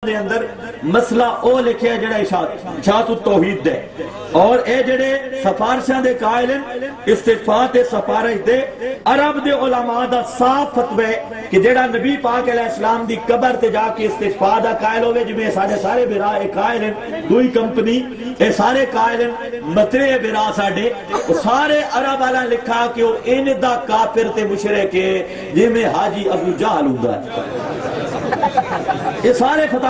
دے اندر مسئلہ او لکھیا جڑا اشاعت التوحید دے اور اے جڑے سفارشاں دے قائل ہیں استغفار تے سفارش دے عرب دے علماء دا صاف فتوی کہ جڑا نبی پاک علیہ السلام دی قبر تے جا کے استغفار دا قائل ہوئے جویں سارے برا قائل ہیں دوئی کمپنی اے سارے قائل ہیں مترے برا ساڈے سارے عرب والا لکھا کہ او ان دا کافر تے مشرک ہے جویں حاجی ابو جہل ہوندا ہے یہ سارے فتح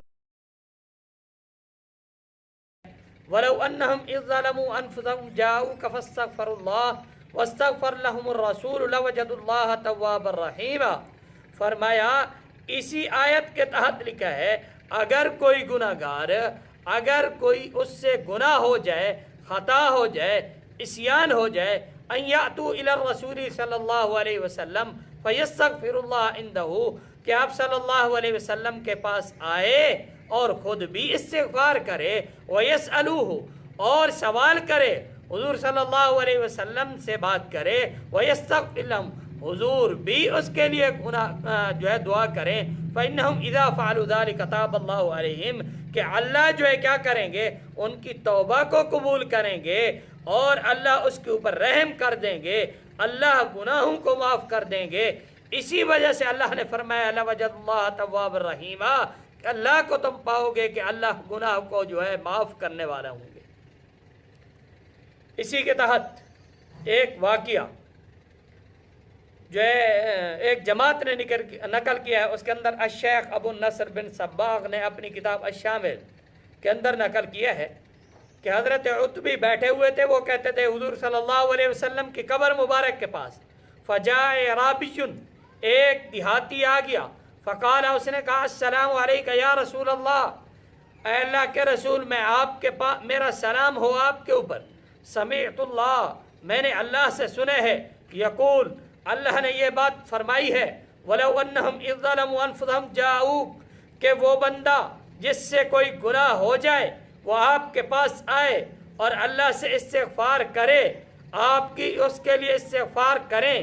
وَلَوْ أَنَّهُمْ إِذْ ظَلَمُوا أَنفُسَهُمْ جَاءُوكَ فَاسْتَغْفَرُوا اللَّهَ وَاسْتَغْفَرَ لَهُمُ الرَّسُولُ لَوَجَدُوا اللَّهَ تَوَّابًا رَحِيمًا فرمایا اسی آیت کے تحت لکھا ہے اگر کوئی گناہگار اگر کوئی اس سے گناہ ہو جائے خطا ہو جائے عصیان ہو جائے ان یاتوا الی الرسول صلی اللہ علیہ وسلم فیستغفر اللہ عنده کہ آپ صلی اللہ علیہ وسلم کے پاس آئے اور خود بھی استغفار کرے وَيَسْأَلُوهُ اور سوال کرے حضور صلی اللہ علیہ وسلم سے بات کرے وَيَسْتَغْفِرْ لَهُمْ حضور بھی اس کے لیے جو ہے دعا کریں فَإِنَّهُمْ إِذَا فَعَلُوا ذَلِكَ تَابَ اللَّهُ عَلَيْهِمْ کہ اللہ جو ہے کیا کریں گے ان کی توبہ کو قبول کریں گے اور اللہ اس کے اوپر رحم کر دیں گے اللہ گناہوں کو معاف کر دیں گے اسی وجہ سے اللہ نے فرمایا لَوَجَدَ اللَّهَ تَوَّابًا رَحِيمًا کہ اللہ کو تم پاؤ گے کہ اللہ گناہ کو جو ہے معاف کرنے والا ہوں گے۔ اسی کے تحت ایک واقعہ جو ہے ایک جماعت نے نقل کیا ہے اس کے اندر الشیخ ابو النصر بن صباغ نے اپنی کتاب الشامل کے اندر نقل کیا ہے کہ حضرت عتبی بیٹھے ہوئے تھے وہ کہتے تھے حضور صلی اللہ علیہ وسلم کی قبر مبارک کے پاس فجاء رابیٌ ایک دیہاتی آ گیا فقال اس نے کہا السلام علیکہ یا رسول اللہ اے اللہ کے رسول میں آپ کے پاس میرا سلام ہو آپ کے اوپر سمعت اللہ میں نے اللہ سے سنے ہے یقول اللہ نے یہ بات فرمائی ہے وَلَوْ أَنَّهُمْ إِذْ ظَلَمُوا أَنفُسَهُمْ جَاءُوكَ کہ وہ بندہ جس سے کوئی گناہ ہو جائے وہ آپ کے پاس آئے اور اللہ سے استغفار کرے آپ کی اس کے لیے استغفار کریں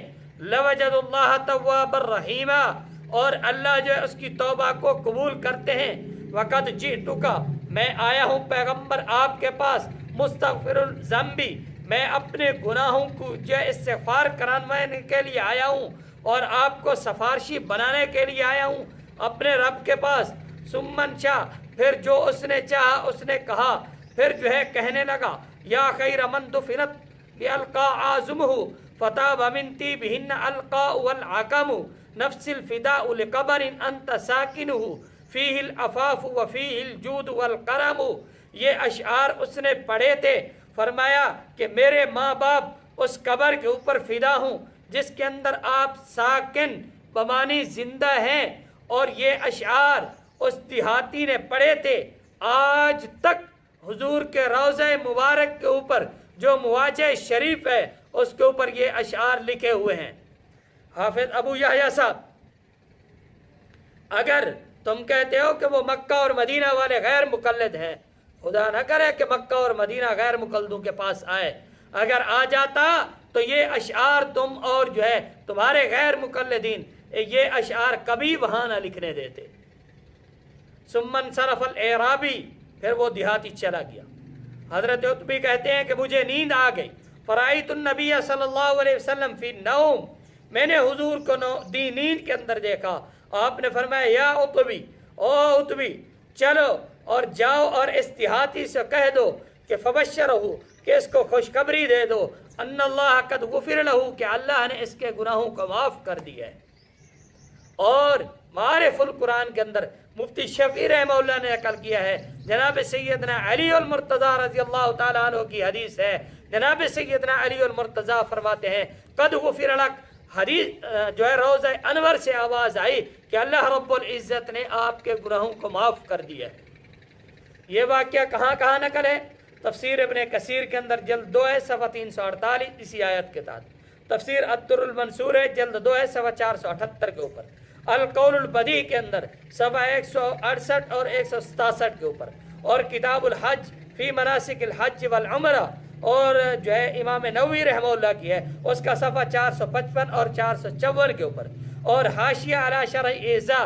لَوَجَدُ اللَّهَ تَوَّابًا رَحِيمًا اور اللہ جو ہے اس کی توبہ کو قبول کرتے ہیں وَقَدْ جِئْتُكَ میں آیا ہوں پیغمبر آپ کے پاس مستغفر الذنبی میں اپنے گناہوں کو جو استغفار کرانے کے لیے آیا ہوں اور آپ کو سفارشی بنانے کے لیے آیا ہوں اپنے رب کے پاس ثم شاء پھر جو اس نے چاہا اس نے کہا پھر جو ہے کہنے لگا یا خیر من دفنت بِأَلْقَى عَازُمُهُ فَتَابَ مِن طِيبِهِنَّ الْقَاءُ وَالْعَقَمُ نفس الفداء لقبر انت ساکنہ فیہ العفاف وفیہ الجود والکرم یہ اشعار اس نے پڑھے تھے فرمایا کہ میرے ماں باپ اس قبر کے اوپر فدا ہوں جس کے اندر آپ ساکن بمانی زندہ ہیں اور یہ اشعار اس دیہاتی نے پڑھے تھے آج تک حضور کے روضہ مبارک کے اوپر جو مواجہ شریف ہے اس کے اوپر یہ اشعار لکھے ہوئے ہیں۔ حافظ ابو یحییٰ صاحب اگر تم کہتے ہو کہ وہ مکہ اور مدینہ والے غیر مقلد ہیں خدا نہ کرے کہ مکہ اور مدینہ غیر مقلدوں کے پاس آئے اگر آ جاتا تو یہ اشعار تم اور جو ہے تمہارے غیر مقلدین یہ اشعار کبھی وہاں نہ لکھنے دیتے۔ ثم انصرف الاعرابی پھر وہ دیہاتی چلا گیا۔ حضرت عتبی کہتے ہیں کہ مجھے نیند آ گئی فرائیت النبی صلی اللہ علیہ وسلم فی النوم میں نے حضور کو دی نیند کے اندر دیکھا آپ نے فرمایا یا عتبی او عتبی چلو اور جاؤ اور اس دیہاتی سے کہہ دو کہ فبشرہ کہ اس کو خوشخبری دے دو ان اللہ قد غفر لہ کہ اللہ نے اس کے گناہوں کو معاف کر دیا ہے۔ اور معارف القرآن کے اندر مفتی شفیع رحمہ اللہ نے نقل کیا ہے جناب سیدنا علی المرتضیٰ رضی اللہ تعالیٰ عنہ کی حدیث ہے جناب سیدنا علی المرتضیٰ فرماتے ہیں قد غفر لک حدیث جو ہے روضہ انور سے آواز آئی کہ اللہ رب العزت نے آپ کے گناہوں کو معاف کر دیا ہے۔ یہ واقعہ کہاں نقل ہے؟ تفسیر ابن کثیر کے اندر جلد 2 ہے صفحہ 348 اسی آیت کے تحت تفسیر الدر المنصور ہے جلد 2 ہے صفحہ 478 کے اوپر القول البدیع کے اندر صفحہ 168 اور 167 کے اوپر اور کتاب الحج فی مناسک الحج والعمرہ اور جو ہے امام نووی رحمہ اللہ کی ہے اس کا صفحہ 455 اور 454 کے اوپر اور حاشیہ علی شرح اعزاء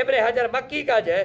ابن حجر مکی کا جو ہے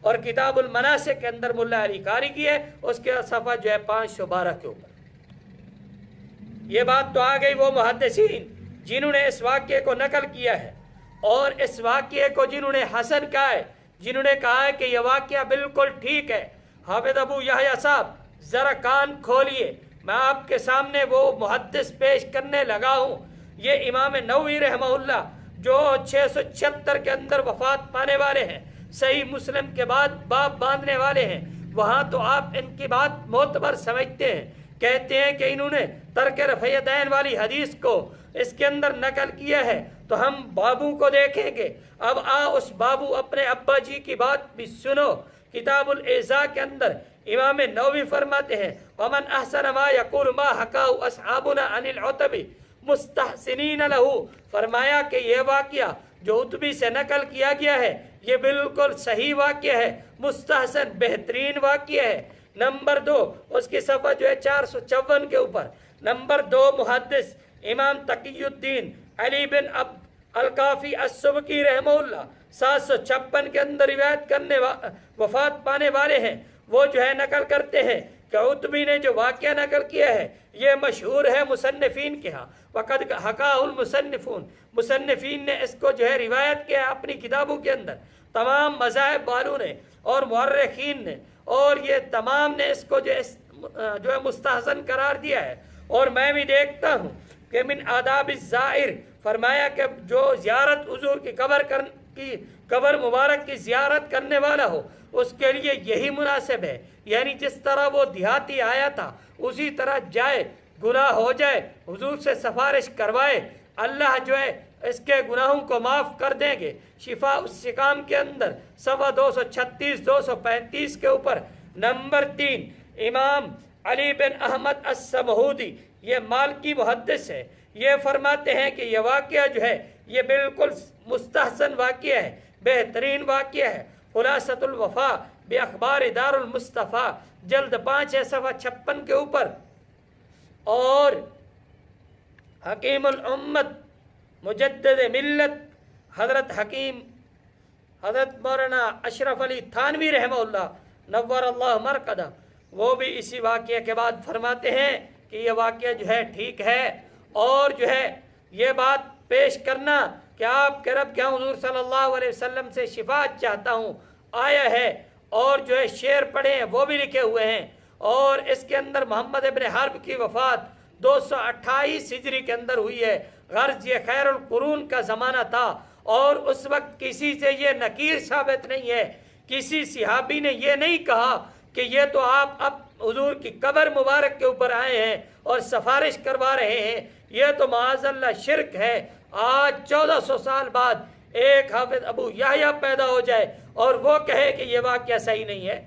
اور کتاب المناسک کے اندر ملا علی قاری کی ہے اس کے صفحہ جو ہے 512 کے اوپر۔ یہ بات تو آ گئی وہ محدثین جنہوں نے اس واقعے کو نقل کیا ہے، اور اس واقعے کو جنہوں نے حسن کہا ہے، جنہوں نے کہا ہے کہ یہ واقعہ بالکل ٹھیک ہے۔ حافظ ابو یحییٰ صاحب ذرا کان کھولیے، میں آپ کے سامنے وہ محدث پیش کرنے لگا ہوں۔ یہ امام نووی رحمہ اللہ جو 676 کے اندر وفات پانے والے ہیں، صحیح مسلم کے بعد باب باندھنے والے ہیں، وہاں تو آپ ان کی بات معتبر سمجھتے ہیں، کہتے ہیں کہ انہوں نے ترک رفع یدین والی حدیث کو اس کے اندر نقل کیا ہے، تو ہم بابو کو دیکھیں گے۔ اب اس بابو اپنے ابا جی کی بات بھی سنو۔ کتاب الاعزاء کے اندر امام نووی فرماتے ہیں ومن احسن ما یقول ما حکاہ اصحابنا عن العتبی مستحسنین لہو، فرمایا کہ یہ واقعہ جو عتبی سے نقل کیا گیا ہے یہ بالکل صحیح واقعہ ہے، مستحسن بہترین واقعہ ہے۔ نمبر 2 اس کی صفحہ جو ہے 454 کے اوپر، نمبر 2 محدث امام تقی الدین علی بن القافی السبکی رحمہ اللہ 756 کے اندر روایت کرنے وفات پانے والے ہیں، وہ جو ہے نقل کرتے ہیں کہ عتبی نے جو واقعہ نقل کیا ہے یہ مشہور ہے مصنفین کے ہاں، وقد حکاہ المصنفون، مصنفین نے اس کو جو ہے روایت کیا اپنی کتابوں کے اندر، تمام مذاہب والوں نے اور مورخین نے، اور یہ تمام نے اس کو جو ہے مستحسن قرار دیا ہے۔ اور میں بھی دیکھتا ہوں کہ من آداب الزائر، فرمایا کہ جو زیارت حضور کی قبر مبارک کی زیارت کرنے والا ہو اس کے لیے یہی مناسب ہے، یعنی جس طرح وہ دیہاتی آیا تھا اسی طرح جائے، گناہ ہو جائے حضور سے سفارش کروائے، اللہ جو ہے اس کے گناہوں کو معاف کر دیں گے۔ شفاء السقام کے اندر صفحہ 236 235 کے اوپر، نمبر 3 امام علی بن احمد السمہودی، یہ مالکی محدث ہے، یہ فرماتے ہیں کہ یہ واقعہ جو ہے یہ بالکل مستحسن واقعہ ہے، بہترین واقعہ ہے۔ خلاصۃ الوفا باخبار دار المصطفیٰ جلد 5 ہے صفحہ 56 کے اوپر، اور حکیم الامت مجدد ملت حضرت مولانا اشرف علی تھانوی رحمہ اللہ نور اللہ مرقدہ، وہ بھی اسی واقعے کے بعد فرماتے ہیں کہ یہ واقعہ جو ہے ٹھیک ہے، اور جو ہے یہ بات پیش کرنا کہ آپ کے رب کیا حضور صلی اللہ علیہ وسلم سے شفاعت چاہتا ہوں آیا ہے، اور جو ہے شعر پڑھے ہیں وہ بھی لکھے ہوئے ہیں، اور اس کے اندر محمد ابن حرب کی وفات 228 ہجری کے اندر ہوئی ہے، غرض یہ خیر القرون کا زمانہ تھا، اور اس وقت کسی سے یہ نکیر ثابت نہیں ہے، کسی صحابی نے یہ نہیں کہا کہ یہ تو آپ اب حضور کی قبر مبارک کے اوپر آئے ہیں اور سفارش کروا رہے ہیں، یہ تو معاذ اللہ شرک ہے۔ آج 1400 سال بعد ایک حافظ ابو یحییٰ پیدا ہو جائے اور وہ کہے کہ یہ واقعہ صحیح نہیں ہے،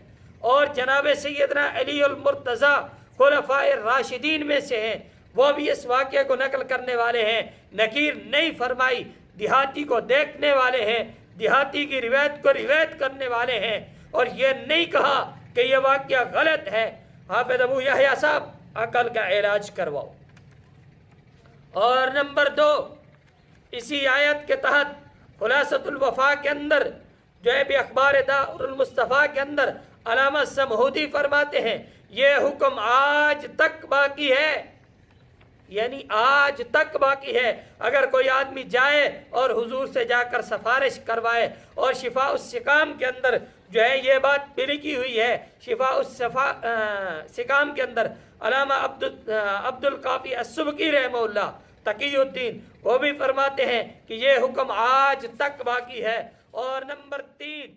اور جناب سیدنا علی المرتضیٰ خلفاء الراشدین میں سے ہیں، وہ بھی اس واقعے کو نقل کرنے والے ہیں، نکیر نہیں فرمائی، دیہاتی کو دیکھنے والے ہیں، دیہاتی کی روایت کو روایت کرنے والے ہیں، اور یہ نہیں کہا کہ یہ واقعہ غلط ہے۔ حافظ ابو یحییٰ صاحب عقل کا علاج کرواؤ۔ اور نمبر 2 اسی آیت کے تحت خلاصۃ الوفا کے اندر جو ہے باخبار دار المصطفیٰ کے اندر علامہ سمہودی فرماتے ہیں یہ حکم آج تک باقی ہے، یعنی آج تک باقی ہے۔ اگر کوئی آدمی جائے اور حضور سے جا کر سفارش کروائے، اور شفاء السقام کے اندر جو ہے یہ بات بھی لکھی ہوئی ہے، شفاء السقام کے اندر علامہ عبد القافی السبکی رحمہ اللہ تقی الدین وہ بھی فرماتے ہیں کہ یہ حکم آج تک باقی ہے۔ اور نمبر 3